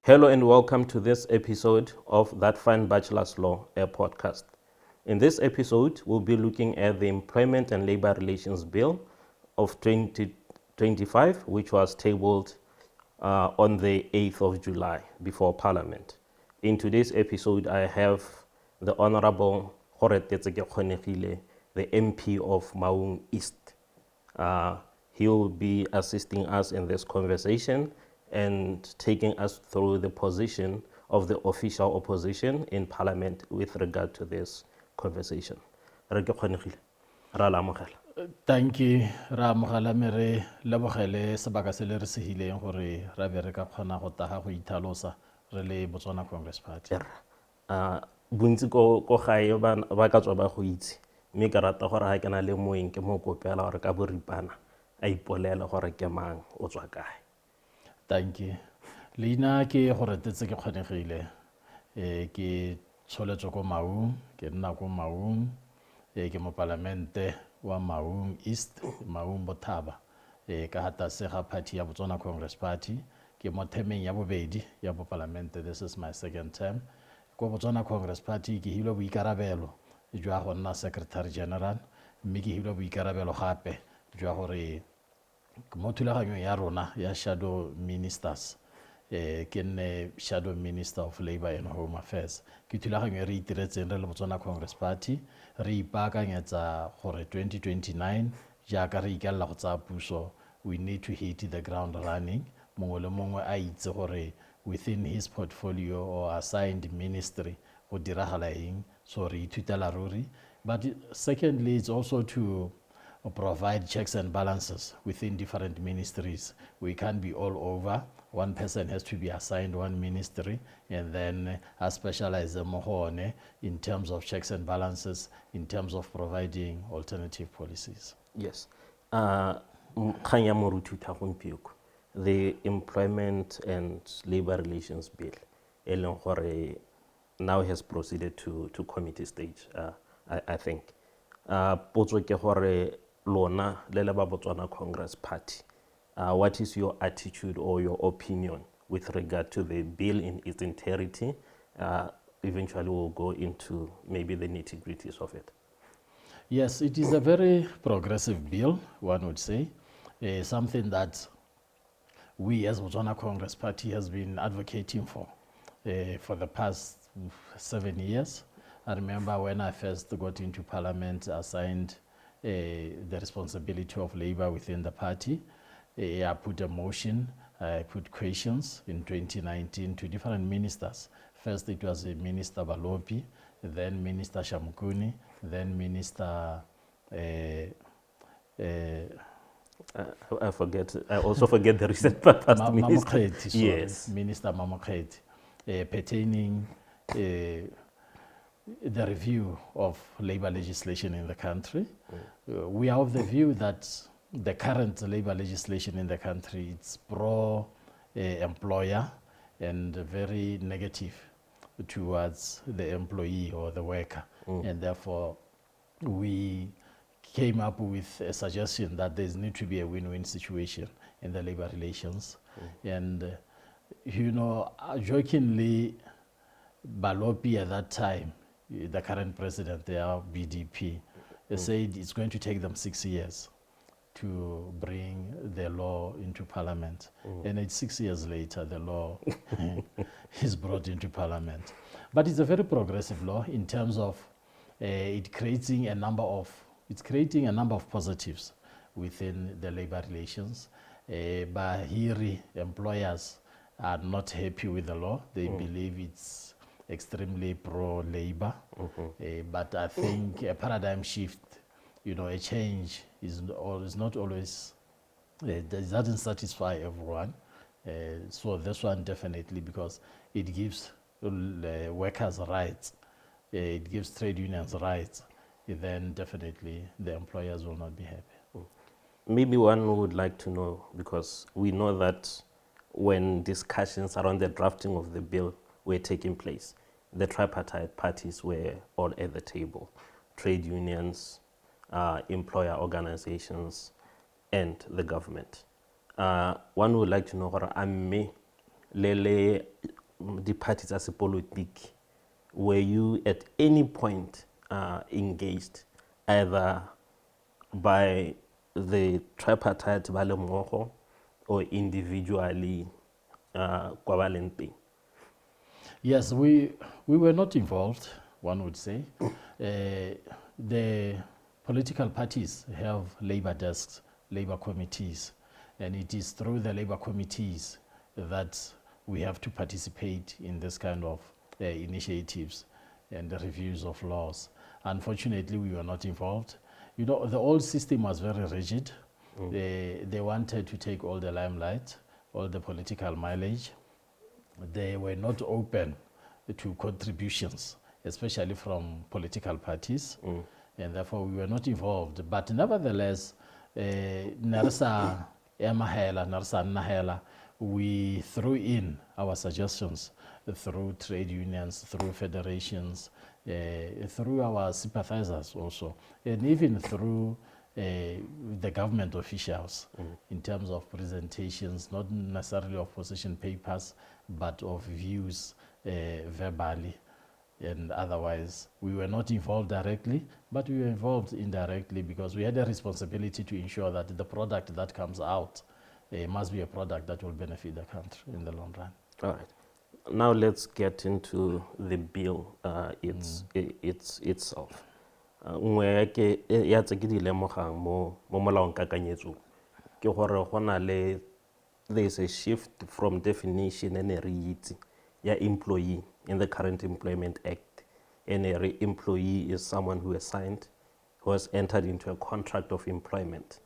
Hello and welcome to this episode of That Fine Bachelor's Law, a podcast. In this episode, we'll be looking at the Employment and Labor Relations Bill of 2025, which was tabled on the 8th of July before Parliament. In today's episode, I have the Honorable Goretetse Kekgonegile, the MP of Maun East. He will be assisting us in this conversation and taking us through the position of the official opposition in Parliament with regard to this conversation. Thank you, Ramogala mere lebogele sebaka se le re sehileng gore ra be re ka kgona go taga go ithalosa re le Botswana Congress Party. Bontsi ko gae ba ka tswa ba go itse mme ke rata gore ga ke na le moeng ke mo kopela gore ka boripana a ipolela gore ke mang o tswa kae. Thank you. Leina ke Goretetse Kekgonegile, ke tsholetswe ko Maun, ke nna ko Maun, ke mo Palamente wa Maun East, Maun Bothaba, ka hata se ga party ya Botswana Congress Party, ke mo themeng ya bobedi ya bo Palamente. This is my second term. Ko Botswana Congress Party ke hilwe boikarabelo jwa go nna Secretary General, mme ke hilwe boikarabelo gape jwa gore mo thulaganyong ya rona ya shadow ministers, ke nne shadow minister of labor and home affairs. Ke thulaganyo e re itiretseng re le Botswana Congress Party, re ipaakanyetsa gore 2029 jaaka re ikalla go tsaya puso, we need to hit the ground running. Mongwe le mongwe a itse gore within his portfolio or assigned ministry go diragala eng, so re ithutela ruri. But secondly, it's also to provide checks and balances within different ministries. We can't be all over. One person has to be assigned one ministry, and then I specialize in terms of checks and balances, in terms of providing alternative policies. Yes. The Employment and Labor Relations Bill now has proceeded to committee stage, I think. Potso ke gore lona le ba Botswana Congress Party, what is your attitude or your opinion with regard to the bill in its entirety? Eventually we'll go into maybe the nitty-gritties of it. Yes, it is a very progressive bill, one would say, something that we as Botswana Congress Party has been advocating for the past 7 years. I remember when I first got into Parliament, assigned the responsibility of labor within the party. I put a motion, I put questions in 2019 to different ministers. First it was Minister Balopi, then Minister Shamkuni, then Minister I also forget the recent past minister. Yes, Minister Mamoketi, pertaining the review of labor legislation in the country. We are of the view that the current labor legislation in the country is pro-employer and very negative towards the employee or the worker. And therefore, we came up with a suggestion that there needs to be a win-win situation in the labor relations. And, jokingly, Balopi at that time, the current president, they are BDP, they said it's going to take them 6 years to bring the law into Parliament. And it's 6 years later, the law is brought into Parliament. But it's a very progressive law in terms of it's creating a number of positives within the labor relations. Bahiri employers are not happy with the law. They believe it's extremely pro-labor. But I think a paradigm shift, a change is not always, it doesn't satisfy everyone. So this one definitely, because it gives workers rights, it gives trade unions rights, then definitely the employers will not be happy. Maybe one would like to know, because we know that when discussions around the drafting of the bill were taking place, the tripartite parties were all at the table, trade unions, employer organizations, and the government. One would like to know, le the parties as a politic, were you at any point engaged either by the tripartite ba le mmogo or individually kwa ba leng teng? Yes, we were not involved, one would say. The political parties have labor desks, labor committees, and it is through the labor committees that we have to participate in this kind of initiatives and the reviews of laws. Unfortunately, we were not involved. You know, the old system was very rigid. They wanted to take all the limelight, all the political mileage. They were not open to contributions, especially from political parties, and therefore we were not involved. But nevertheless, Narsa Emahela, Narsa Nahela, we threw in our suggestions through trade unions, through federations, through our sympathizers also, and even through the government officials in terms of presentations, not necessarily of position papers, but of views verbally and otherwise. We were not involved directly, but we were involved indirectly because we had a responsibility to ensure that the product that comes out must be a product that will benefit the country in the long run. All right. Now let's get into the bill itself. Nngwe ya tse ke di lemogang mo molaong kakanyetso ke gore go na le there is a shift from definition and a re-itse ya employee in the current Employment Act. And a employee is someone who has signed, who has entered into a contract of employment.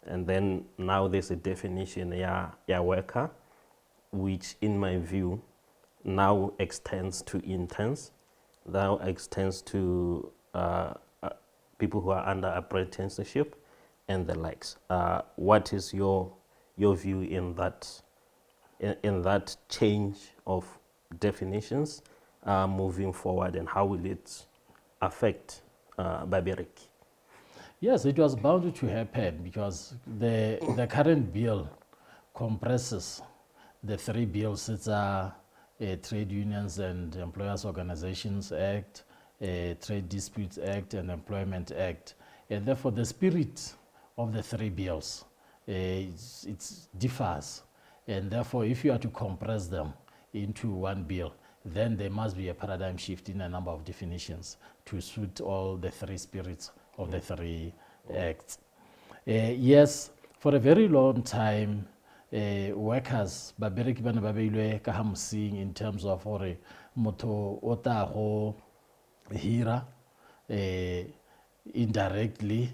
And then now there's a definition ya worker, which in my view now extends to interns, now extends to people who are under apprenticeship and the likes. What is your view in that change of definitions moving forward, and how will it affect Babereki? Yes, it was bound to happen because the current bill compresses the three bills. It's a Trade Unions and Employers Organizations Act, Trade Disputes Act, and Employment Act. And therefore, the spirit of the three bills it differs. And therefore, if you are to compress them into one bill, then there must be a paradigm shift in a number of definitions to suit all the three spirits of the three acts. Yes, for a very long time, workers babereki bana ba beilwe ka hamsing in terms of gore motho o ta go hira indirectly,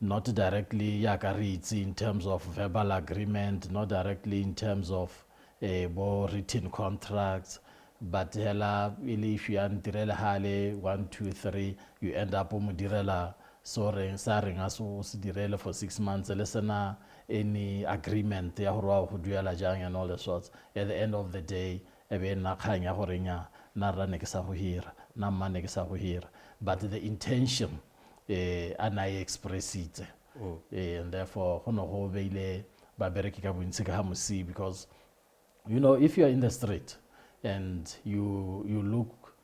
not directly ya ka re itse in terms of verbal agreement, not directly in terms of written contracts, but hela ili if you antirela hale 1 2 3 you end up mo direla soreng sa renga so se direle for 6 months lesena any agreement ya gore go duela jang and all the sorts. At the end of the day ebe na khanya ya gore nya na rane ke sa go hira na mane ke sa go hira, but the intention ana express it and therefore go no go beile ba bereki ka bontsi ka hamosi, because you know if you are in the street and you look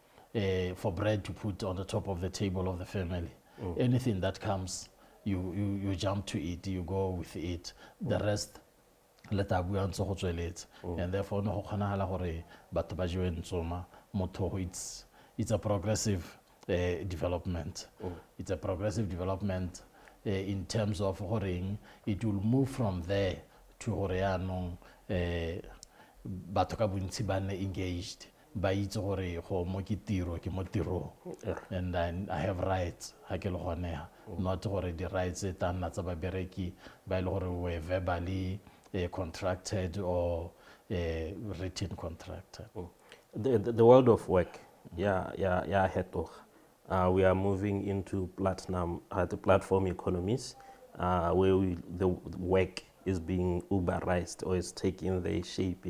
for bread to put on the top of the table of the family, anything that comes you jump to it, you go with it, the rest let a bua ntse go tsweletse. And therefore no go kgonagala gore batho ba jewe ntsoma motho it's a progressive development. It's a progressive development in terms of goreng it will move from there to gore yaanong batho ka bontsi ba nne engaged ba itse gore go mo ke tiro ke mo tirong and I have rights ha ke le gone, not gore di rights tsa nna tsa babereki ba ile gore we verbally contracted or written contract. The world of work hetoga. We are moving into platform economies where the work is being Uberized or is taking the shape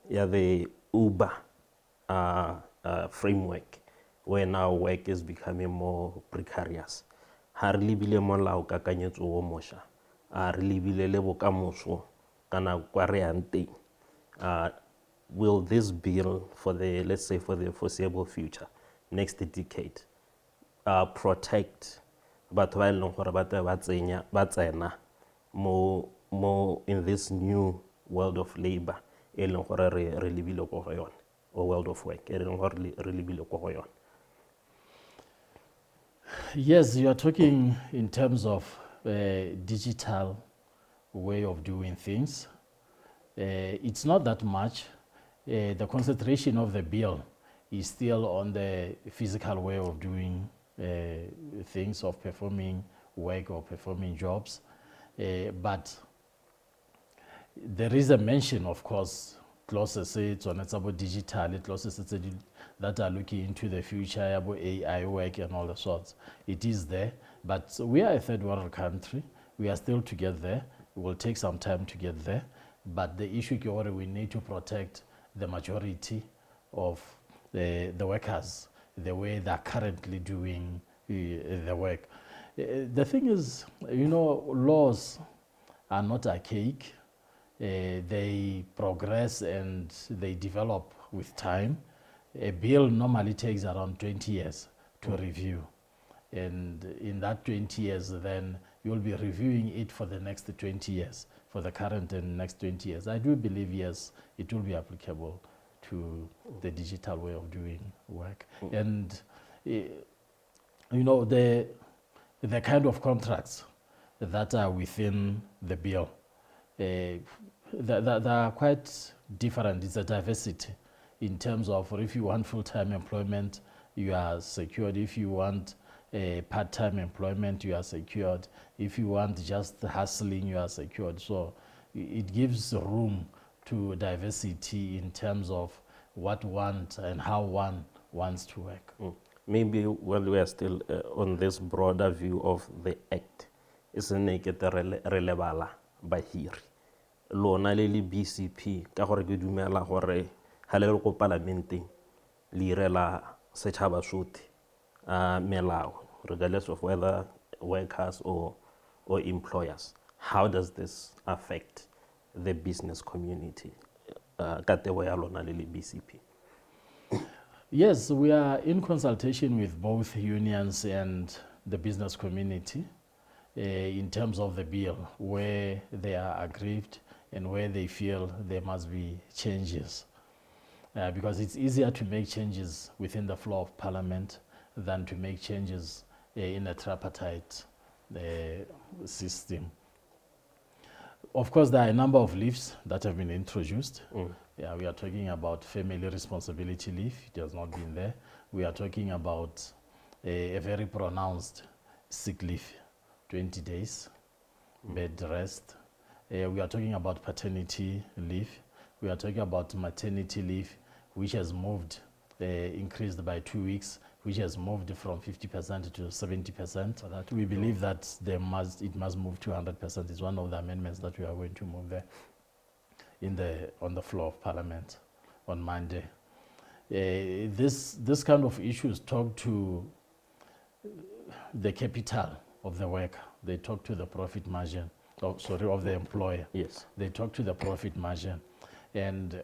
the Uber framework, where now work is becoming more precarious. Ha re lebile molao kakanyetso o mosha, re lebile le bokamoso kana kwa re yang teng. will this bill for the, let's say, for the foreseeable future, next decade, protect batho ba e leng gore ba tsena mo in this new world of labor e leng gore re lebile ko go yone, or world of work e leng gore re lebile ko go yone? Yes, you are talking in terms of digital way of doing things. It's not that much. The concentration of the bill is still on the physical way of doing things, of performing work or performing jobs. But there is a mention, of course, clauses about digital, clauses that are looking into the future, about AI work and all the sorts. It is there, but we are a third world country. We are still to get there. It will take some time to get there. But the issue is we need to protect the majority of the workers, the way they're currently doing the work. The thing is, laws are not archaic. They progress and they develop with time. A bill normally takes around 20 years to review. And in that 20 years, then you'll be reviewing it for the next 20 years, for the current and next 20 years. I do believe, yes, it will be applicable to the digital way of doing work. And, the kind of contracts that are within the bill, they are quite different. It's a diversity in terms of if you want full-time employment, you are secured. If you want part-time employment, you are secured. If you want just hustling, you are secured. So it gives room to diversity in terms of what one and how one wants to work. Maybe while we are still on this broader view of the act, isn't it relevala bahiri? Lona le BCP ka gore ke dumela gore ha le go parlamenteng le irela setšhaba sotlhe melao, regardless of whether workers or employers. How does this affect the business community? Ka tebo ya lona le BCP. Yes, we are in consultation with both unions and the business community in terms of the bill, where they are aggrieved and where they feel there must be changes. Because it's easier to make changes within the floor of parliament than to make changes in a tripartite system. Of course, there are a number of leaves that have been introduced. Yeah, we are talking about family responsibility leave. It has not been there. We are talking about a very pronounced sick leave, 20 days, bed rest. We are talking about paternity leave. We are talking about maternity leave, which has moved, increased by 2 weeks, which has moved from 50% to 70%. So that we believe that it must move to 100%. It's one of the amendments that we are going to move there on the floor of Parliament on Monday. This kind of issues talk to the capital of the worker. They talk to the profit margin, of the employer. Yes. They talk to the profit margin. And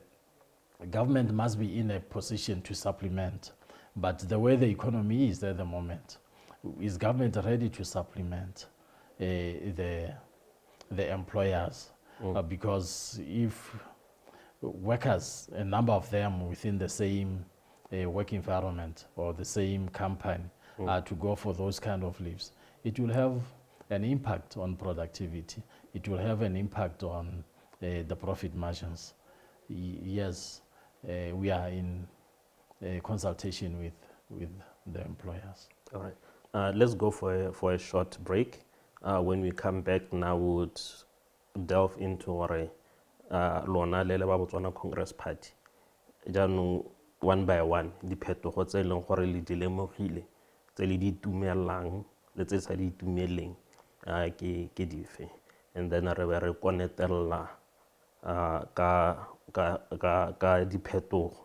government must be in a position to supplement. But the way the economy is at the moment, is government ready to supplement the employers? Because if workers, a number of them within the same work environment or the same company are to go for those kind of leaves, it will have an impact on productivity. It will have an impact on the profit margins. Yes, we are in consultation with the employers. All right. Let's go for a short break. When we come back now, we would delve into lona le ba Botswana Congress Party. Jaanong one by one, diphetogo tse leng gore le di lemogile, tse le di itumelang le tse sa di itumeleng ke dife. And then re connectella ka diphetogo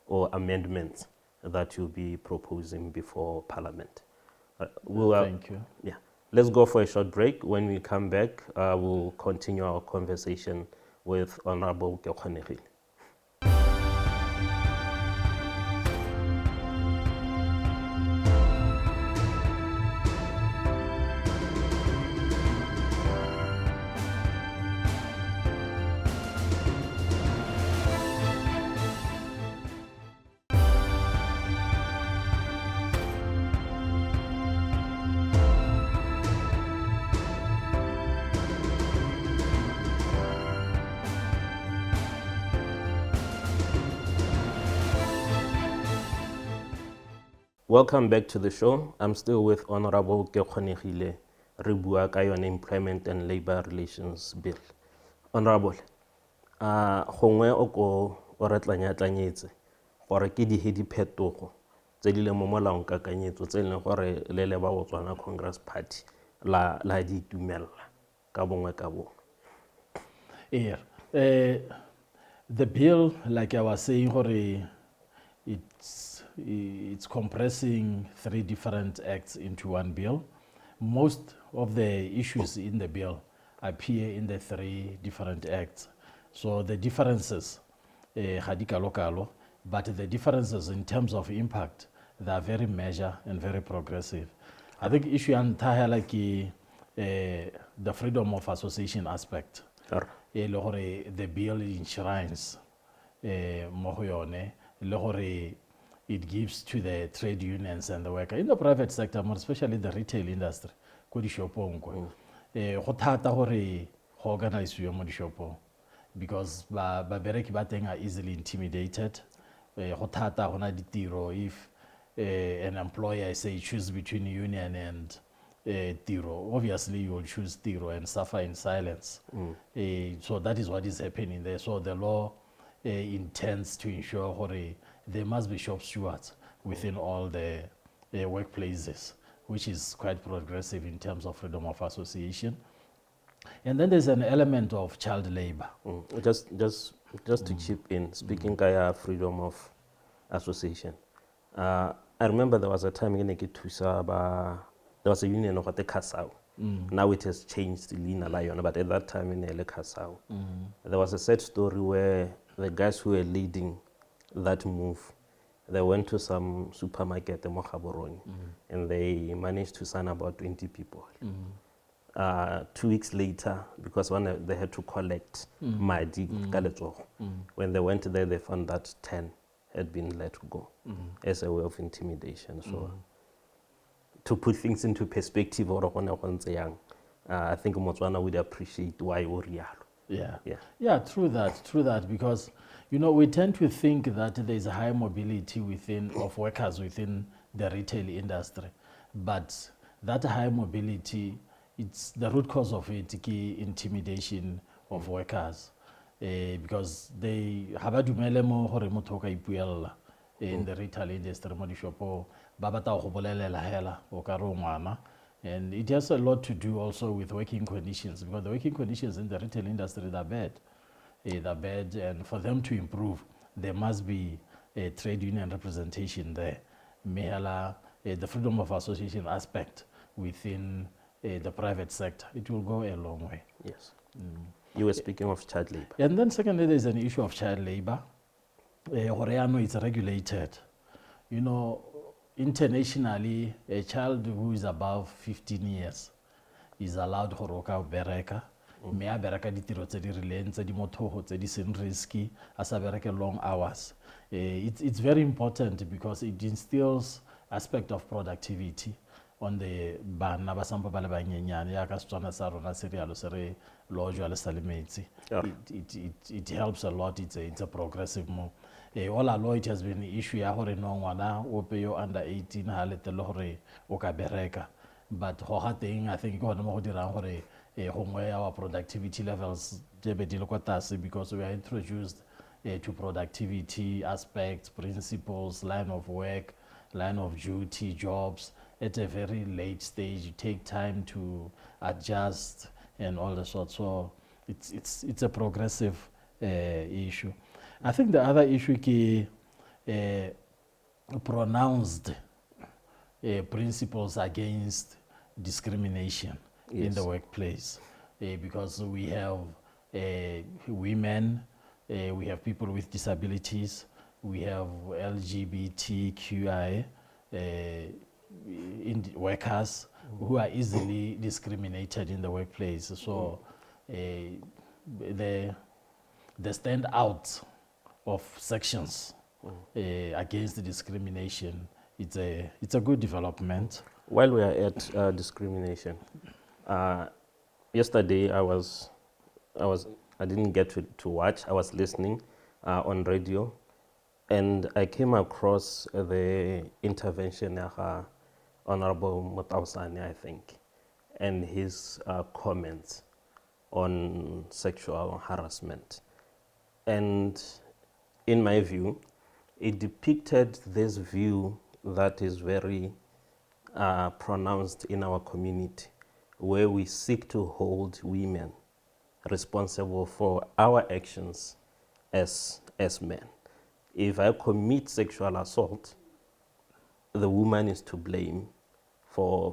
or amendments that you'll be proposing before Parliament. Thank you. Yeah. Let's go for a short break. When we come back, we'll continue our conversation with Honorable Kekgonegile. Welcome back to the show. I'm still with Honorable Kekgonegile, re bua ka yone Employment and Labor Relations Bill. Honorable, gongwe o ko o re tlanyetse gore ke di phetogo tse di le mo molaong kakanyetso tse leng gore le le ba Botswana Congress Party la di itumella ka bongwe ka bongwe. Yeah. The bill, like I was saying, it's compressing 3 different acts into one bill. Most of the issues in the bill appear in the 3 different acts. So the differences, but the differences in terms of impact, they are very major and very progressive. I think issue like the freedom of association aspect. The bill enshrines it gives to the trade unions and the worker in the private sector, more especially the retail industry. Because babereki ba teng are easily intimidated. If an employer say choose between union and tiro, obviously you will choose tiro and suffer in silence. So that is what is happening there. So the law intends to ensure there must be shop stewards within all the workplaces, which is quite progressive in terms of freedom of association. And then there's an element of child labor. Just to chip in, speaking kaya freedom of association. I remember there was a time in there was a union of the Kasau. Now it has changed to Lina Lion, but at that time in the Kasau, there was a sad story where the guys who were leading that move, they went to some supermarket in Mohaboroni, and they managed to sign about 20 people. 2 weeks later, because they had to collect Madi, when they went there, they found that 10 had been let go as a way of intimidation. So to put things into perspective, I think Botswana would appreciate why Yeah, true that, because we tend to think that there is a high mobility of workers within the retail industry, but that high mobility, it's the root cause of it, intimidation of workers, because they have a dumele mo hore motho o ka ipuella in the retail industry mo dishopo ba batla go bolelela hela o ka re o ngwana. And it has a lot to do also with working conditions, because the working conditions in the retail industry are bad. They're bad, and for them to improve, there must be a trade union representation there. The freedom of association aspect within the private sector, it will go a long way. Yes. You were speaking of child labor. And then secondly, there's an issue of child labor. It's regulated. Internationally, a child who is above 15 years is allowed to work bereka. Me a bereka ditiro tse di rileng tse di motho tse di seng risky as a bereke long hours. It's very important because it instills aspect of productivity on the bana ba sampa ba le banyenyane ya ka Setswana sa rona se rialo se re lo jwa le salemetsi. It helps a lot. It's a progressive move. All along it has been an issue ya hore no ngwana o pe yo under 18 ha letelo hore o ka bereka, but ho ha teng I think go mo go dirang hore gongwe our productivity levels di be di le kwa tlase, because we are introduced to productivity aspects, principles, line of work, line of duty, jobs at a very late stage. You take time to adjust and all the sorts. So it's a progressive issue. I think the other issue is pronounced principles against discrimination in the workplace, because we have women, we have people with disabilities, we have LGBTQI workers who are easily discriminated in the workplace. So the standout of sections against the discrimination, it's a good development. While we are at discrimination, yesterday I didn't get to watch. I was listening on radio. And I came across the intervention of Honorable Motausani, I think, and his comments on sexual harassment. And in my view, it depicted this view that is very pronounced in our community, where we seek to hold women responsible for our actions as men. If I commit sexual assault, the woman is to blame for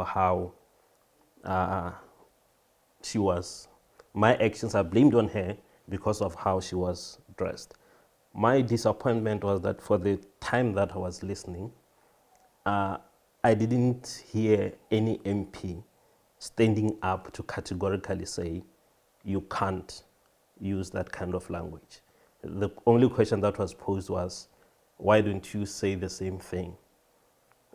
how she was. My actions are blamed on her because of how she was dressed. My disappointment was that for the time that I was listening, I didn't hear any MP standing up to categorically say, you can't use that kind of language. The only question that was posed was, why don't you say the same thing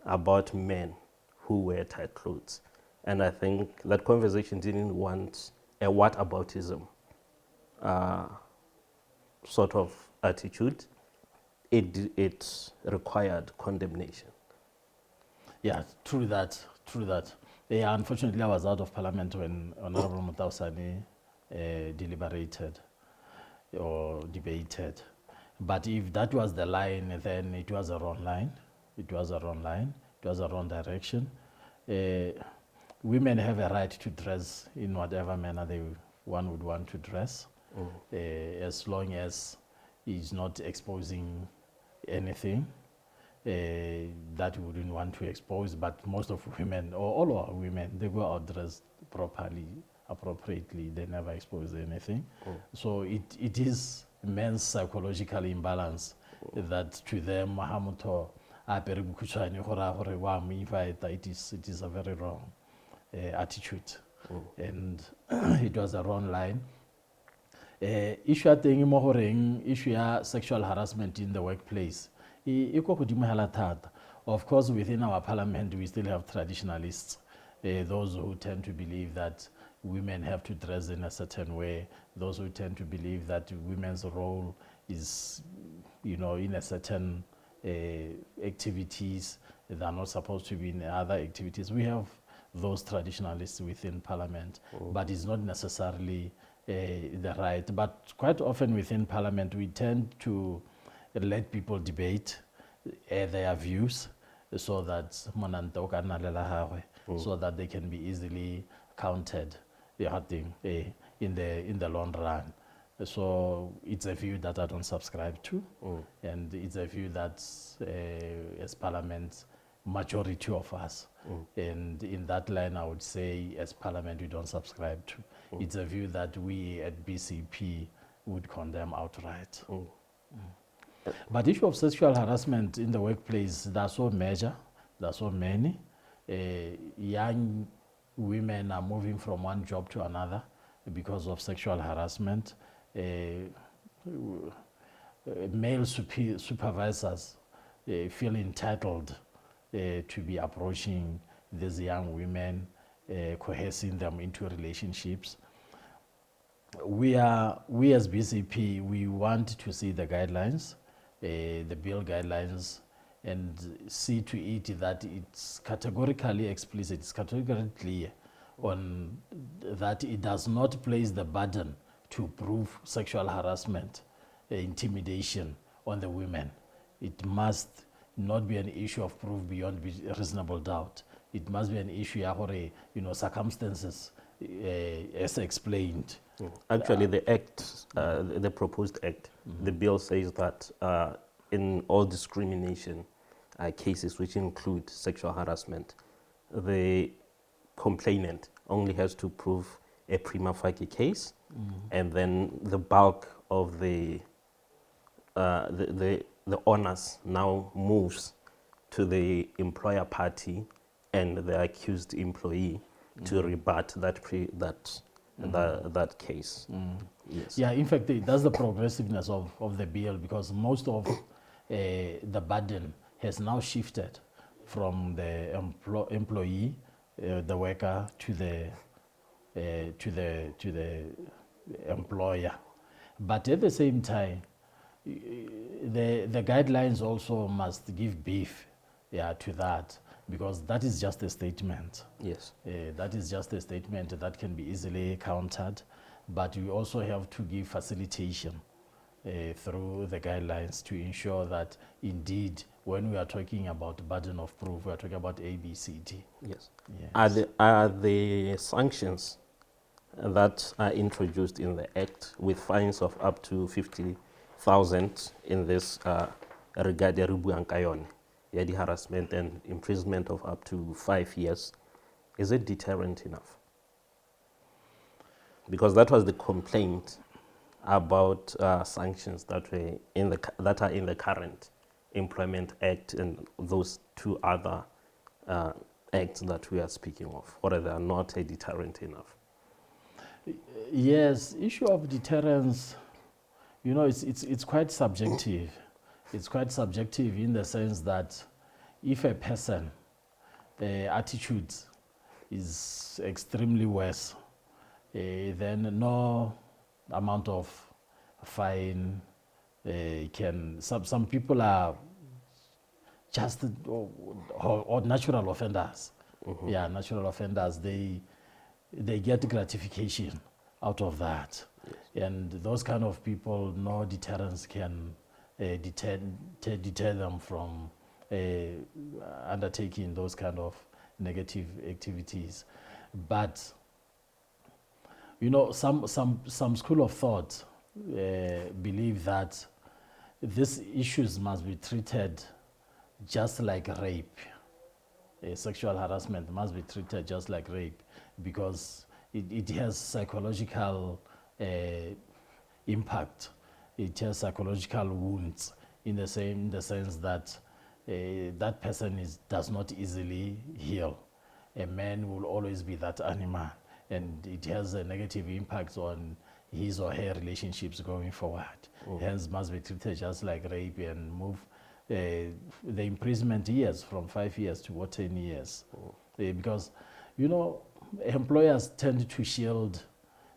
about men who wear tight clothes? And I think that conversation didn't want a whataboutism sort of attitude. It required condemnation. Yeah, true that. Yeah, unfortunately, I was out of parliament when Honorable Motausani deliberated or debated. But if that was the line, then it was a wrong line. It was a wrong direction. Women have a right to dress in whatever manner one would want to dress, as long as it's not exposing anything that we wouldn't want to expose. But most of women, or all our women, they go out dressed properly, appropriately. They never expose anything. So it is men's psychological imbalance that to them, it is a very wrong attitude. And it was a wrong line. Issue issue sexual harassment in the workplace. Of course, within our parliament, we still have traditionalists, those who tend to believe that women have to dress in a certain way, those who tend to believe that women's role is, in a certain activities, they're not supposed to be in other activities. We have those traditionalists within parliament, but it's not necessarily the right. But quite often within parliament, we tend to let people debate their views so that so that they can be easily counted in the long run. So it's a view that I don't subscribe to, and it's a view that as parliament, majority of us, and in that line I would say as parliament we don't subscribe to. It's a view that we at BCP would condemn outright. But issue of sexual harassment in the workplace, there are so major, there are so many. Young women are moving from one job to another because of sexual harassment. Male supervisors feel entitled to be approaching these young women, coercing them into relationships. We as BCP, we want to see the guidelines, the bill guidelines, and see to it that it's categorically explicit, it's categorically clear on that it does not place the burden to prove sexual harassment, intimidation on the women. It must not be an issue of proof beyond reasonable doubt. It must be an issue of circumstances as explained. Actually, the act, the proposed act, the bill says that in all discrimination cases which include sexual harassment, the complainant only has to prove a prima facie case, and then the bulk of the onus now moves to the employer party and the accused employee to rebut that case. Yes. Yeah, in fact, that's the progressiveness of the bill, because most of the burden has now shifted from the employee, the worker, to the employer. But at the same time, the guidelines also must give beef, to that, because that is just a statement. Yes. That is just a statement that can be easily countered, but we also have to give facilitation through the guidelines to ensure that indeed, when we are talking about burden of proof, we are talking about A, B, C, D. Yes. Yes. Are the sanctions that are introduced in the Act with fines of up to 50,000 in this regard, the harassment and imprisonment of up to 5 years, is it deterrent enough? Because that was the complaint about sanctions that were that are in the current Employment Act and those two other acts that we are speaking of, or they are not a deterrent enough. Yes, issue of deterrence, it's quite subjective. It's quite subjective in the sense that if a person attitude is extremely worse, then no amount of fine can. Some people are just or natural offenders. Mm-hmm. Yeah, natural offenders. They get gratification out of that, yes. And those kind of people, no deterrence can deter them from undertaking those kind of negative activities. But some school of thought believe that these issues must be treated just like rape. Sexual harassment must be treated just like rape because it has psychological impact. It has psychological wounds in the sense that that person does not easily heal. A man will always be that animal, and it has a negative impact on his or her relationships going forward. Hence, must be treated just like rape and move the imprisonment years from 5 years to 10 years. Because, employers tend to shield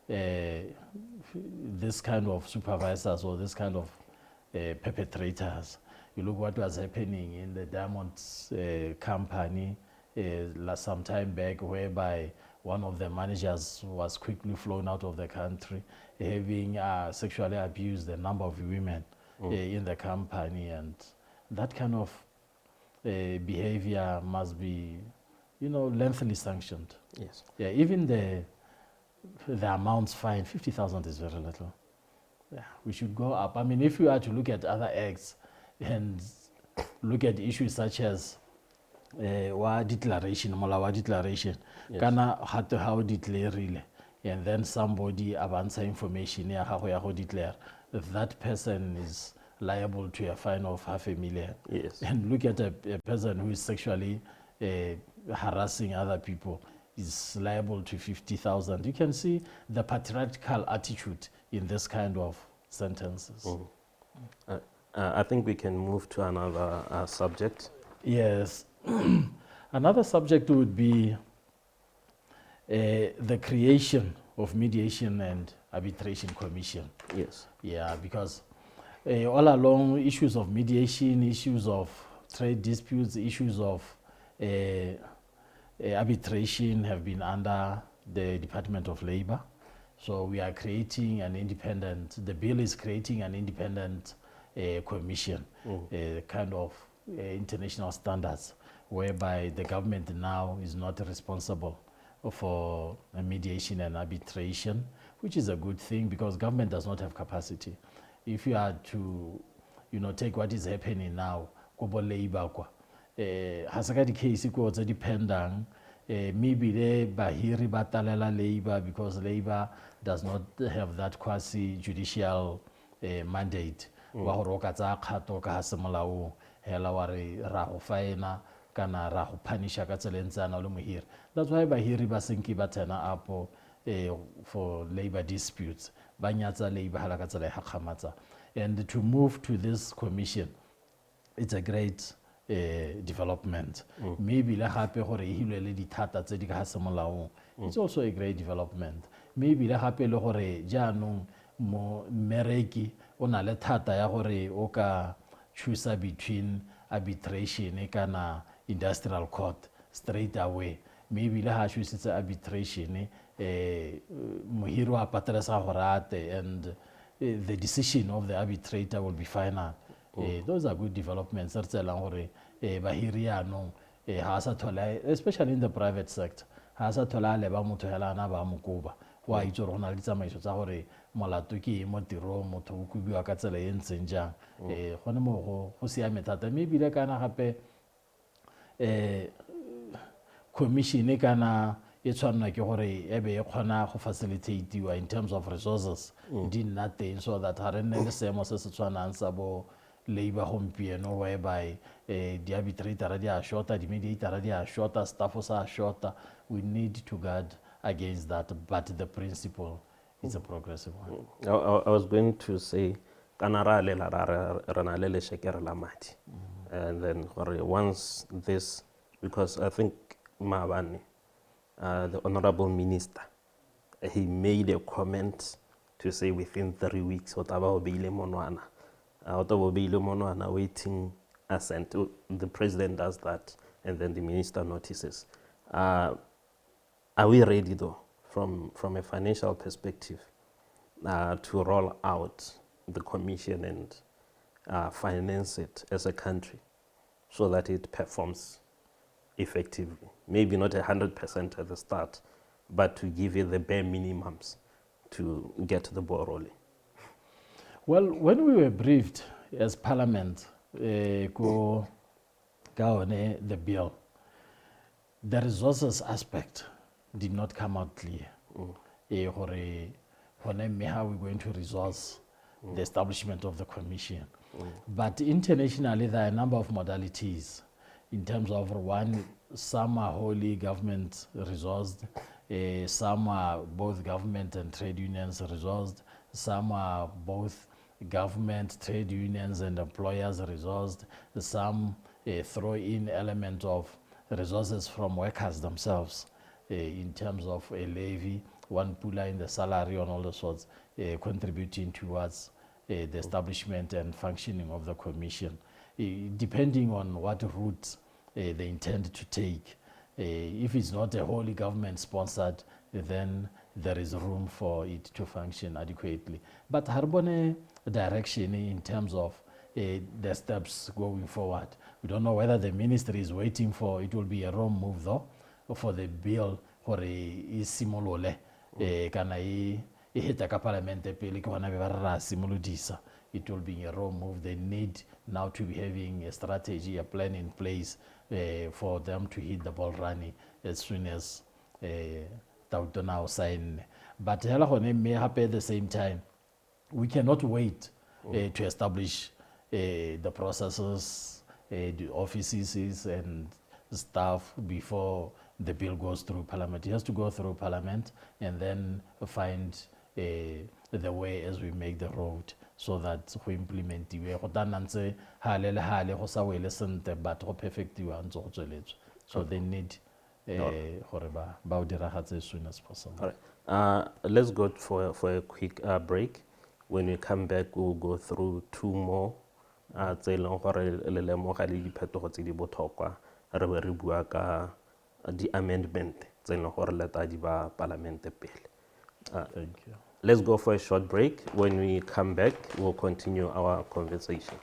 this kind of supervisors or this kind of perpetrators. You look what was happening in the diamonds company some time back, whereby one of the managers was quickly flown out of the country, having sexually abused a number of women in the company, and that kind of behavior must be, lengthily sanctioned. Yes. Yeah, even the amounts fined, 50,000 is very little. Yeah, we should go up. I mean, if you are to look at other acts and look at issues such as declaration, kana hate how declare, and then somebody avances information declare, that person is liable to a fine of 500,000. Yes. And look at a person who is sexually harassing other people is liable to 50,000. You can see the patriarchal attitude in this kind of sentences. I think we can move to another subject. Yes. Another subject would be the creation of Mediation and Arbitration Commission. Yes. Yeah, because all along, issues of mediation, issues of trade disputes, issues of arbitration have been under the Department of Labor. So we are creating an independent, the bill is creating an independent commission, kind of international standards, whereby the government now is not responsible for mediation and arbitration, which is a good thing because government does not have capacity. If you are to, take what is happening now, kobo labor kwa, hasaka di case ko tse dependang, maybe the bahiri batalela labor because labor does not have that quasi-judicial mandate. Wa go roka tsa kgato ka semolao hela wa re ra go faena kana ra go punisha ka tselentsana le mohiri. That's why bahiri ba senki ba tsena apo for labor disputes. Banyatsa labor hala ka tsela ya kgamatsa. And to move to this commission, it's a great development. Maybe le gape gore e hilwe le dithata tse di ka semolao. It's also a great development. Maybe le gape le gore jaanong mo mereki o na le thata ya gore o ka choose between arbitration kana industrial court straight away, maybe le ha choose arbitration mohiri wa patelesa go rate, and the decision of the arbitrator will be final. Those are good developments. Bahiri yaanong ha sa thola, especially in the private sector, ha sa thola le ba motho hela na ba mokoba wa itse gore go na le ditsamaiso tsa gore molato ke mo tirong motho o kubiwa ka tsela e ntseng jang. Gone mo go siame thata, mme ebile kana gape commission kana e tshwanna ke gore e be e kgona go facilitateiwa in terms of resources di nna teng, so that ha re nne le seemo se se tshwanang sa bo labor gompieno whereby the arbitrator di a shorta, the mediator di a shorta, staff sa shorta. We need to guard against that, but the principle is a progressive one. I was going to say kanara le la rana le shekere la mati, and then once this, because I think Mabani, the honorable minister, he made a comment to say within 3 weeks otaba obile monwana waiting assent. The president does that, and then the minister notices. Are we ready though, from a financial perspective, to roll out the commission and finance it as a country so that it performs effectively? Maybe not 100% at the start, but to give it the bare minimums to get the ball rolling. Well, when we were briefed as Parliament, the bill, the resources aspect did not come out clear. How we're going to resource the establishment of the commission. But internationally, there are a number of modalities in terms of one, some are wholly government resourced, some are both government and trade unions resourced, some are both government, trade unions and employers resourced, some throw in element of resources from workers themselves in terms of a levy, one puller in the salary and all the sorts, contributing towards the establishment and functioning of the commission, depending on what route they intend to take. If it's not a wholly government sponsored, then there is room for it to function adequately. But harbone direction in terms of the steps going forward. We don't know whether the ministry is waiting for, it will be a wrong move though, for the bill for a simolole kana hita ka parliamente pele ke bona be ba ra simolodisa. It will be a wrong move. They need now to be having a strategy, a plan in place for them to hit the ball running as soon as Tautona sign. But at the same time, we cannot wait to establish the processes, the offices and staff before the bill goes through Parliament. It has to go through Parliament and then find the way as we make the road so that we implement it. So they need as soon as possible. All right. Let's go for a quick break. When we come back, we'll go through two more the amendment Thank you. Let's go for a short break. When we come back, we'll continue our conversation.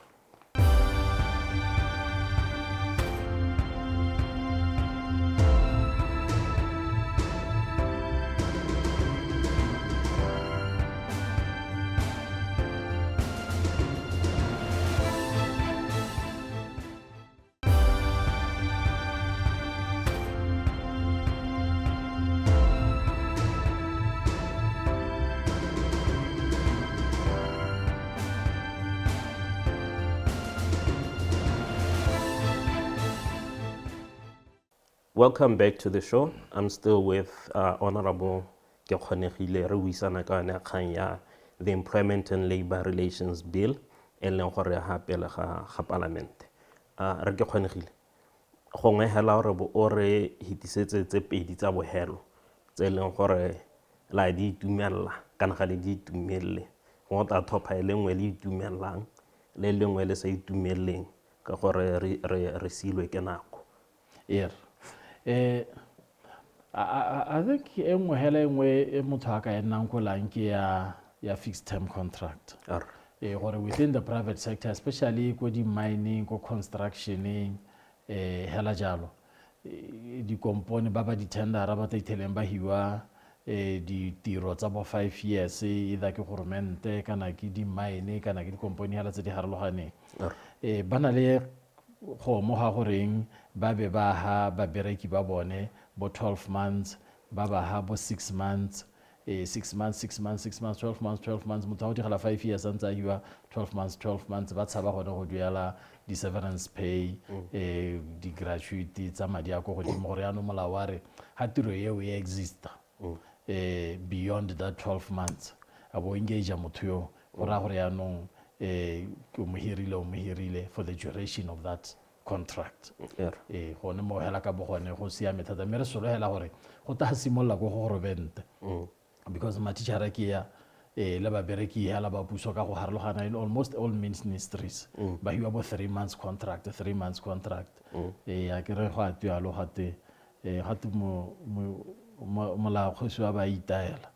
Welcome back to the show. I'm still with Honorable Kekgonegile re buisana ka yona kgang ya the Employment and Labor Relations Bill e leng gore ha pele ga Parliament. Re Kekgonegile gongwe hela gore bo o re hitisetse tse pedi tsa bohelo tse leng gore la di itumella kana ga le di itumelle go tla thopa e lengwe le itumelang le lengwe le sa itumeleng ka gore re silwe ke nako. Here. I think engwe hela engwe e motho a ka ennang ko lang ke ya fixed term contract. Gore within the private sector, especially ko di mining, ko constructioning, hela jalo. Di company ba di tendera ba iteleng ba hiwa di tiro tsa bo 5 years either ke government kana ke di mine kana ke di company hela tse di harologaneng. Bana le go mo ga goreng ba be ba ha ba bereki ba bone bo 12 months ba ba ha bo 6 months 6 months 12 months motho a o digala 5 years a ntse a hiwa 12 months ba tshaba gone go duela di severance pay di gratuity tsa madi a go godimo gore ya no molao wa re ha tiro eo e exista beyond that 12 months a bo engage motho yo gore gore ya no o mo hirile for the duration of that contract. Gone mo hela ka bogone go siame thata mme re solo hela gore go ta simolla go government because matitjara ke ya le ba bereki hela ba puso ka go harologana in almost all ministries ba hiwa bo 3 months contract ya ke re go atualo gate mo la go swa ba itaela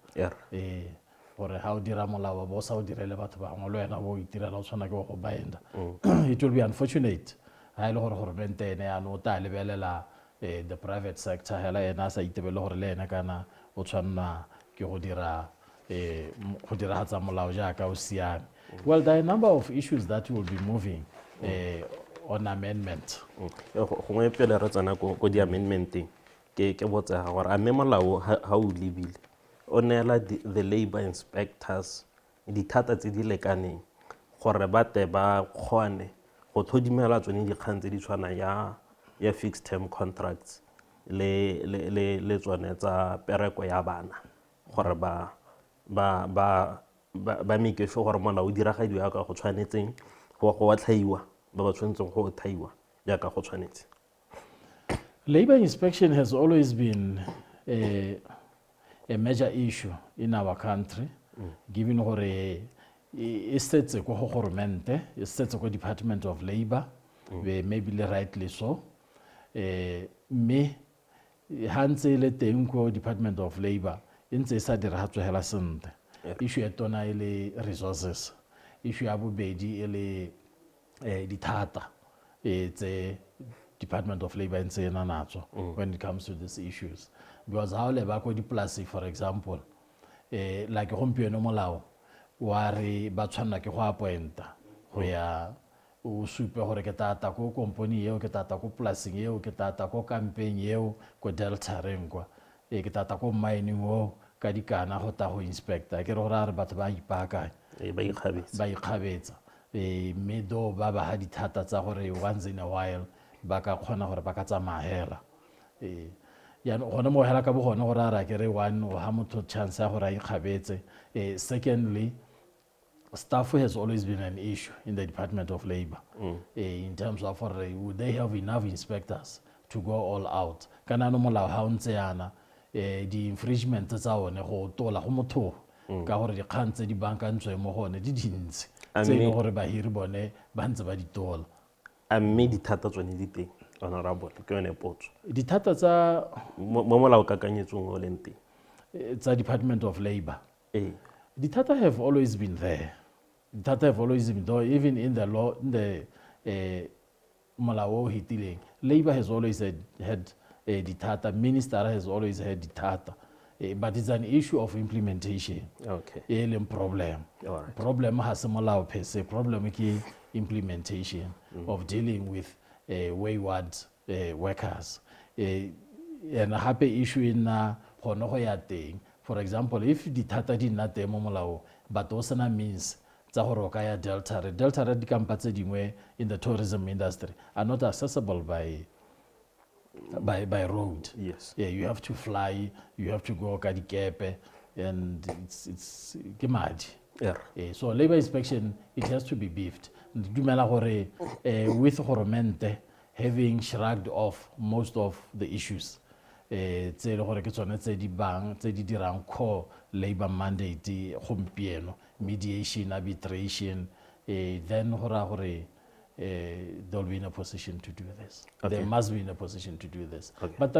gore ha o dira molao bo sa o direle batho ba ngolo ena bo itirela o tshwana ke go baenda. It will be unfortunate ha ile gore government ene ya no ta lebelela the private sector hela ena sa itebele gore le ena kana o tshwana ke go dira hatsa molao ja ka o siame. Well, there are a number of issues that will be moving on amendment. Gongwe pele re tsena ko di amendmenting ke botsa gore a me molao ha o lebile o neela the labor inspectors dithata tse di lekaneng gore ba te ba kgone go tlhodimela tsone dikgang tse di tshwana ya fixed term contracts le tsone tsa pereko ya bana gore ba make sure gore molao o diragadiwa ka go tshwanetseng go wa tlhaiwa ba tshwanetseng go thaiwa ya ka go tshwanetse. Labor inspection has always been a major issue in our country, given gore e setse go government, e setse go Department of Labor, maybe rightly so. Me hantse le teng go Department of Labor ntse sa dira ha tswela sente. Issue ya tona ile resources, issue ya bobedi ile dithata tse Department of Labor ntse na natso when it comes to these issues. Because how le ba go dipolasi for example like gompieno molao wa re ba tshwana ke go appointa go ya o supe gore ke tata ko company eo ke tata ko polasing eo ke tata ko campaign eo ko Delta Renkwa ke tata ko mining o ka dikana go ta go inspector ke re gore a re batho ba ipaka ba ikgabetsa me do ba ba ha dithata tsa gore once in a while ba ka kgona gore ba ka tsamahela ya no gona mo hela ka bo gona gore a ra ke re one o ha motho chance ya gore a ikgabetse. Secondly, staff has always been an issue in the Department of Labor in terms of would they have enough inspectors to go all out kana no molao ha ntse yana di infringement tsa one go tola go motho ka gore dikgang tse di bankantswe mo gone di dintsi tse le gore ba hiri bone ba ntse ba di tola a mme dithata tsone di teng honorable ke yone potso dithata tsa mo molao kakanyetsong o leng teng tsa Department of Labor. Dithata have always been there. Dithata have always been there, even in the law, in the molao hitileng. Labor has always had dithata. Minister has always had dithata. But it's an issue of implementation. Okay. Problem. Right. Problem has molao per se. Problem is implementation of dealing with wayward workers. And a happy issue in hono go ya teng. For example, if dithata di nna teng mo molao but also means tsa gore ka ya Delta di kampa tse dingwe in the tourism industry are not accessible by road. Yes. Yeah, you have to fly, you have to go ka dikepe, and it's ke madi. Yeah. So labor inspection, it has to be beefed. Dumela gore with government having shrugged off most of the issues tse le gore ke tsone tse di dirang core labor mandate gompieno mediation, arbitration, then they'll be in a position to do this. Okay. They must be in a position to do this. Okay. But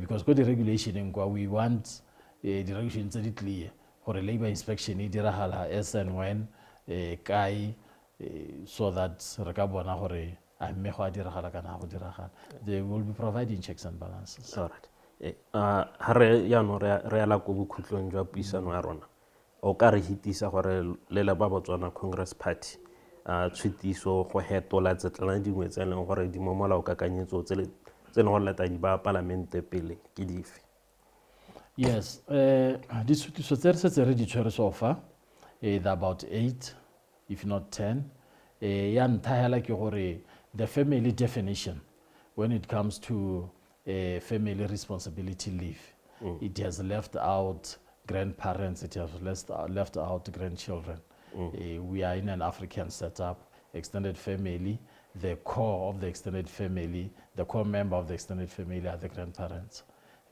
because go the regulation we want the regulations are clear for a labor inspection as and when so that they will be providing checks and balances. All right. Ha re ala go bokhutlong jwa puisano ya rona o ka re hitisa gore le ba Botswana Congress Party tshutiso go hetola tsetlana dingwe tse leng gore di mo molao kakanyetso tse le go leta di ba parlamente pele ke dife? Yes, di tshutiso tse re setse re di tshwere so far about 8 if not 10 ya nthahela ke gore the family definition when it comes to family responsibility leave, it has left out grandparents, it has left out grandchildren. We are in an African setup, extended family, the core of the extended family, the core member of the extended family are the grandparents.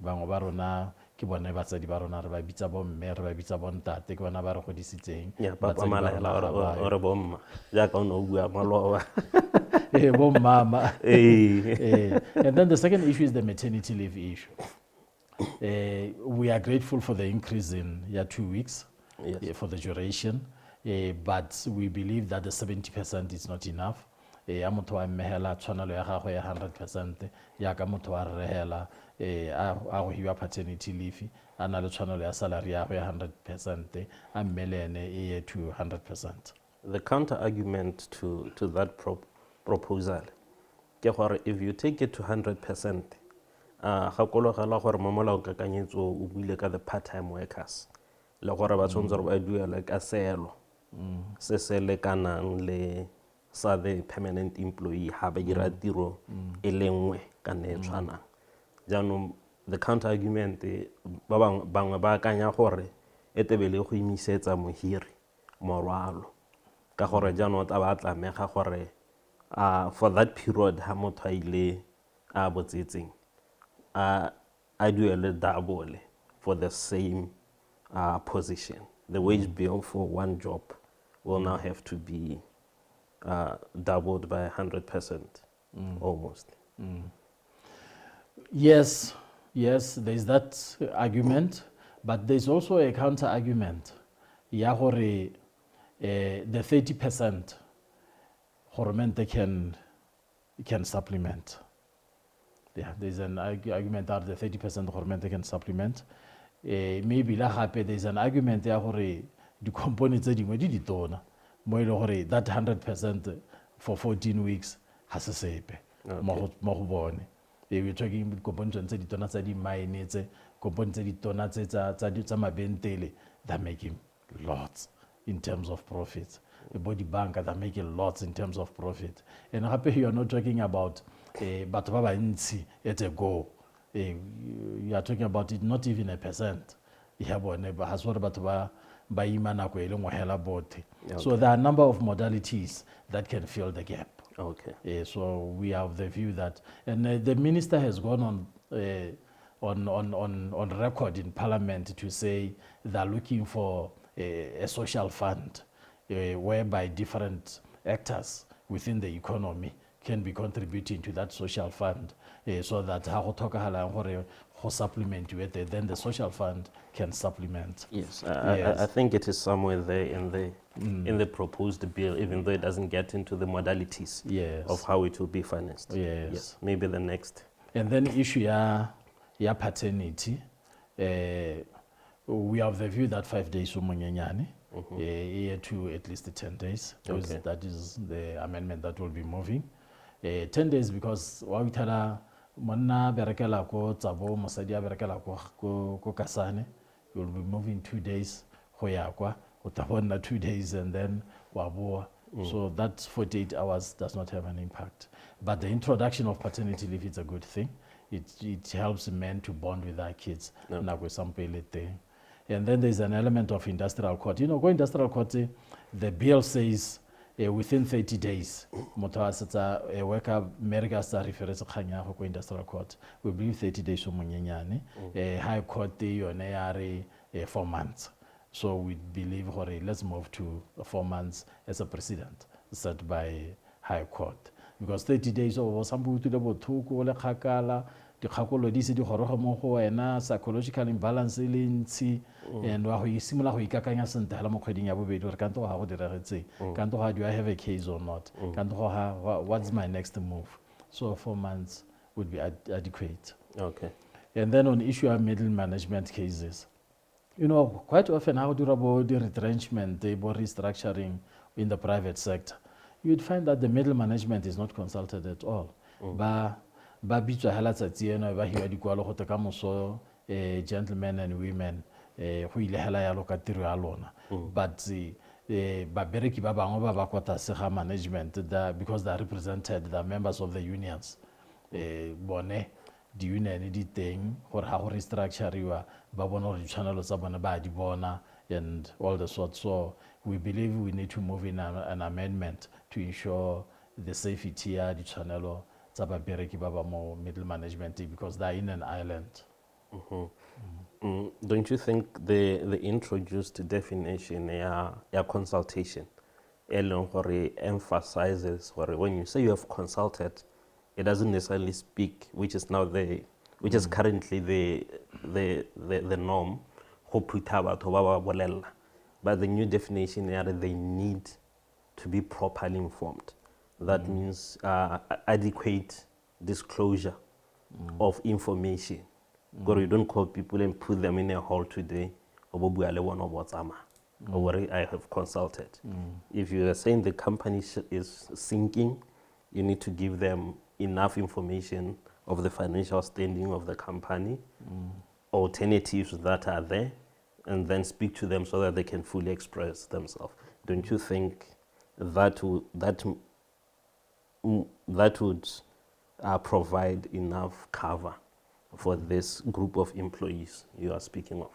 Bangwe ba rona ke bone batsadi ba rona re ba bitsa bo mme re ba bitsa bo ntate ke bona ba re godisitseng papa malaela ore bomma jaaka o no bua maloba bo mama. And then the second issue is the maternity leave issue. We are grateful for the increase in 2 weeks. Yes. For the duration, but we believe that the 70% is not enough. Ya motho wa mmehela tshwanelo ya gagwe ya 100% ya ka motho wa rehela a go hiwa paternity leave a na le tshwanelo ya salary ya go ya 100% a mmelene e to 100%. The counter argument to that proposal ke gore if you take it to 100%, gakologela gore mo molao kakanyetso o buile ka the part-time workers le gore ba tshwanetse gore ba duele ka seelo se se lekanang le sa the permanent employee ha ba dira tiro e lengwe ka ne tshwanang. Jaanong the counter argument ba bangwe ba akanya gore e tebele go imisetsa mohiri morwalo ka gore jaanong ta ba tlamega gore for that period ha motho a ile a botsetseng a duele double for the same position. The wage bill for one job will now have to be doubled by 100% almost. Yes, there's that argument, but there's also a counter argument. Ya gore the 30% hormente can supplement. Yeah, there's an argument that the 30% hormente can supplement. Maybe la hape there's an argument ya gore di components tse dingwe di ditona mo ile gore that 100% for 14 weeks has a sepe mo go bone. We're talking components tse ditona tsa di mine tse components tse ditona tsa mabentele that make him lots in terms of profits. The body bank that making lots in terms of profit. And happy you are not talking about batho ba bantsi at a go. You are talking about it not even a percent. So there are a number of modalities that can fill the gap. Okay. So we have the view that, and the minister has gone on record in Parliament to say they're looking for a social fund whereby different actors within the economy can be contributing to that social fund, so that supplement with it, then the social fund can supplement. Yes, I think it is somewhere there in the proposed bill, even though it doesn't get into the modalities of how it will be financed. Yes, maybe the next. And then issue ya paternity, we have the view that 5 days to at least 10 days. That is the amendment that will be moving. 10 days because monna berekela ko tsabo mosadi a berekela ko kasane, you will be moving 2 days go ya kwa o tabonna 2 days and then waboa. So that 48 hours does not have an impact, but the introduction of paternity leave is a good thing. It helps men to bond with their kids. And then there's an element of industrial court. Go industrial court, the bill says within 30 days, a worker America refers to industrial court. We believe 30 days. High court 4 months. So we believe, let's move to 4 months as a precedent set by High Court. Because 30 days of some to the botuku le kgakala dikgakolo di se di goroga mo go wena, psychological imbalance e le ntsi, and wa go simolola go ikakanya sentle hela mo kgweding ya bobedi gore kanto ga go diragetse, kanto ga do I have a case or not, kanto ga what's my next move. So 4 months would be adequate. Okay. And then on issue of middle management cases, quite often how do about the retrenchment, the restructuring in the private sector, you'd find that the middle management is not consulted at all. Ba bitswa hela tsatsi eno ba hiwa dikwalo go teka moso gentlemen and women go ile hela ya loka tiro ya lona, but babereki ba bangwe ba ba kwa tlase ga management because they are represented, the members of the unions, bone di union di teng gore ha go restructureiwa ba bona gore ditshwanelo tsa bona ba di bona and all the sorts. So we believe we need to move in an amendment to ensure the safety ya ditshwanelo tsa babereki ba ba mo middle management because they are in an island. Don't you think the introduced definition ya consultation emphasizes when you say you have consulted, it doesn't necessarily speak, which is now which is currently the norm, but the new definition they need to be properly informed. That means adequate disclosure of information. Because you don't call people and put them in a hall today, or I have consulted. If you are saying the company is sinking, you need to give them enough information of the financial standing of the company, alternatives that are there, and then speak to them so that they can fully express themselves. Don't you think that would provide enough cover for this group of employees you are speaking of?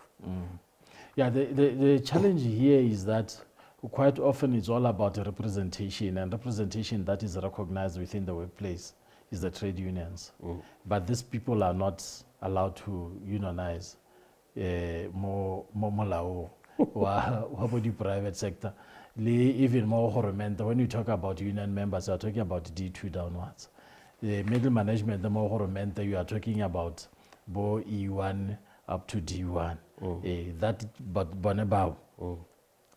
Yeah, the challenge here is that quite often it's all about representation, and representation that is recognized within the workplace is the trade unions. But these people are not allowed to unionize more lao about the private sector. Even more horrement, when you talk about union members, you are talking about D2 downwards. The middle management, the more horrement, you are talking about bo E1 up to D1. But bonebao.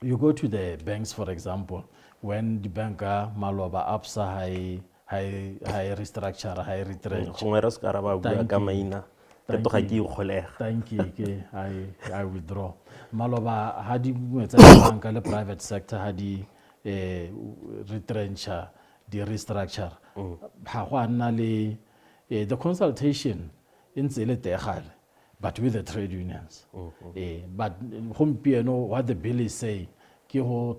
You go to the banks, for example, when the banker maloba APSA high restructure, high retrench. Thank you. I withdraw. Maloba hadi banka le private sector hadi retrencher, the restructure. The consultation in but with the trade unions. But what the bill is saying, our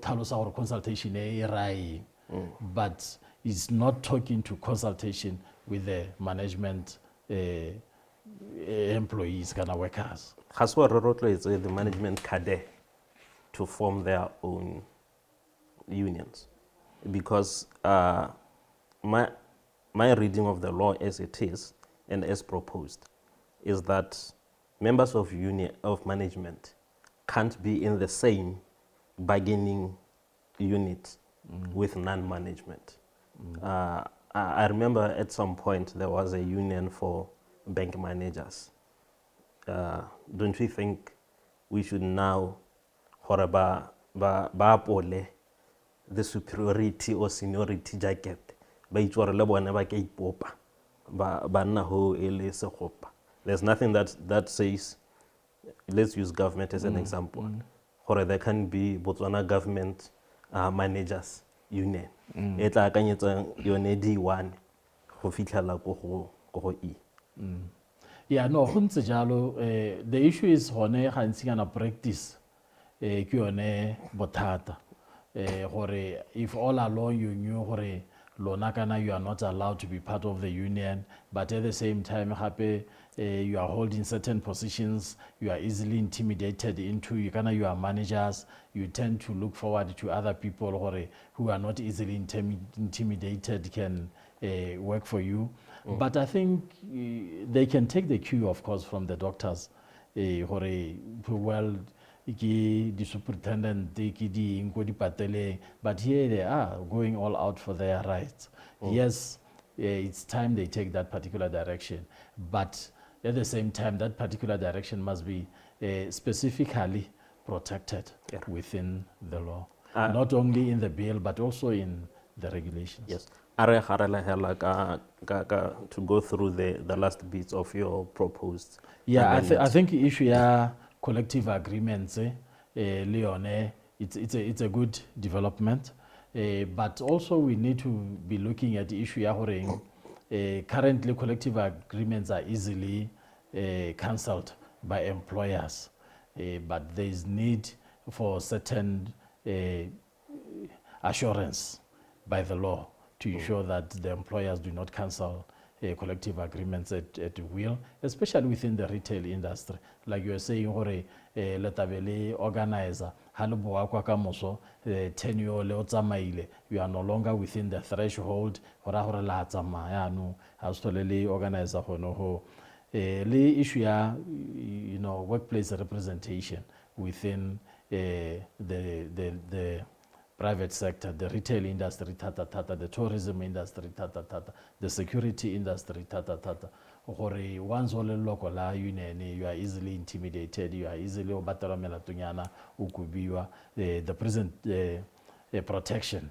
consultation but is not talking to consultation with the management employees, kind of workers. The management cadre to form their own unions, because my reading of the law as it is and as proposed is that members of management can't be in the same bargaining unit with non-management. I remember at some point there was a union for bank managers. Don't we think we should now the superiority or seniority jacket? There's nothing that says, let's use government as an example, or there can be Botswana government managers union. D1 Yeah, no, the issue is practice botata. If all along you knew Lonakana, you are not allowed to be part of the union, but at the same time, you are holding certain positions, you are easily intimidated into, you are managers, you tend to look forward to other people who are not easily intimidated can work for you. But I think they can take the cue, of course, from the doctors gore well ke di superintendent ke di eng ko di pateleng, but here they are going all out for their rights. Yes, it's time they take that particular direction, but at the same time that particular direction must be specifically protected within the law, not only in the bill but also in the regulations. Yes. To go through the last bits of your proposed I think issue ya collective agreements Leone, it's a good development, but also we need to be looking at the issue ya horeng currently collective agreements are easily cancelled by employers, but there is need for certain assurance by the law to ensure that the employers do not cancel collective agreements at will, especially within the retail industry. Like you were saying, letabele organizer, haloboa kwa kamoso, tenure le otsamaile, you are no longer within the threshold, hora la tsama ya no, hastolele organizer hono ho. Le issue ya, workplace representation within the private sector, the retail industry, the tourism industry, the security industry, once all local la union, you are easily intimidated, you are easily obatara ukubiwa, the present protection.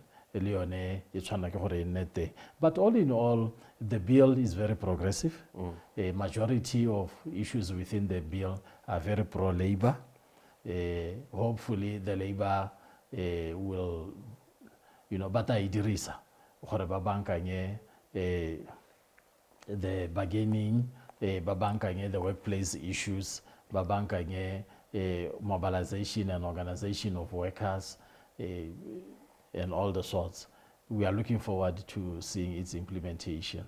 But all in all, the bill is very progressive. A majority of issues within the bill are very pro-labor. Hopefully the labor will, bata idirisa gore ba bankanye the bargaining, ba bankanye the workplace issues, ba bankanye mobilization and organization of workers, and all the sorts. We are looking forward to seeing its implementation.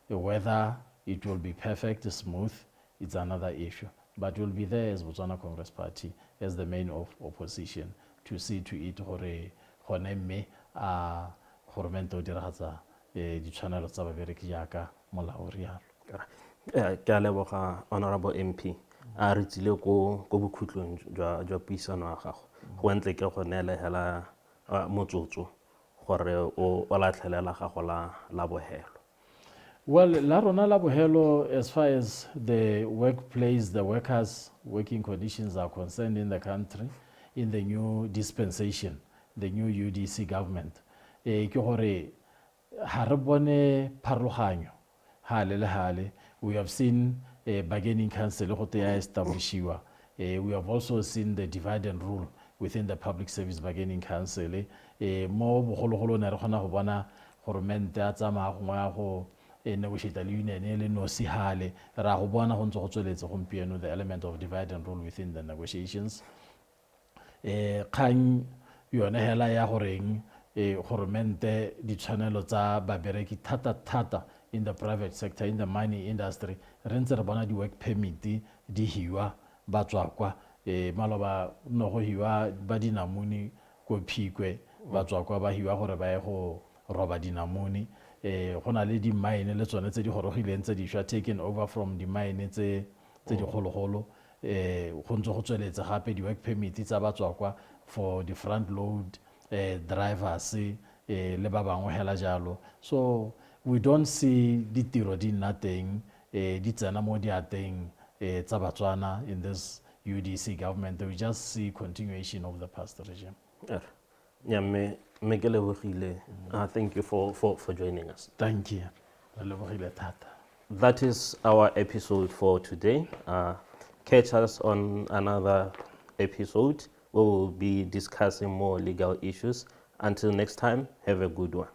Whether it will be perfect, smooth, it's another issue. But we'll be there as Botswana Congress Party, as the main opposition, to see to it gore me gormento diragatsa ditshwanelo tsa babereki jaaka molao rialo. Ke a leboga Honorable MP. A re tsile ko bokhutlong jwa puisano ya gago go ntle ke go neelegela motsotso gore o latlhelela gago la bohelo. Well, la rona la bohelo, as far as the workplace, the workers' working conditions are concerned in the country, in the new dispensation, the new UDC government, ke gore ha re bone pharologanyo hale le hale. We have seen bargaining council go te ya establishiwa. We have also seen the divide and rule within the public service bargaining council. Mo bogologolo ne re kgona go bona government ya tsamaya go ya go negotiate le union le nosi hale ra go bona go ntse go tsweletse gompieno the element of divide and rule within the negotiations. Kgang yone hela ya goreng governmente di tshwanelo tsa babereki thata in the private sector, in the mining industry, re ntse re bona di work permit di hiwa ba tswa kwa maloba no go hiwa ba dinamuni ko Phikwe ba tswa kwa ba hiwa gore ba ye go roba dinamuni. Go na le di mine le tsone tse di gorogileng tse di shwa taken over from di mine tse di gologolo. Go ntse go tsweletse gape di work permit tsa ba tswa kwa for the front load drivers le ba bangwe hela jalo. So we don't see ditiro di nna teng di tsena mo diateng tsa Botswana in this UDC government. We just see continuation of the past regime. Yeah, thank you for joining us. Thank you. That is our episode for today. Catch us on another episode. We will be discussing more legal issues. Until next time, have a good one.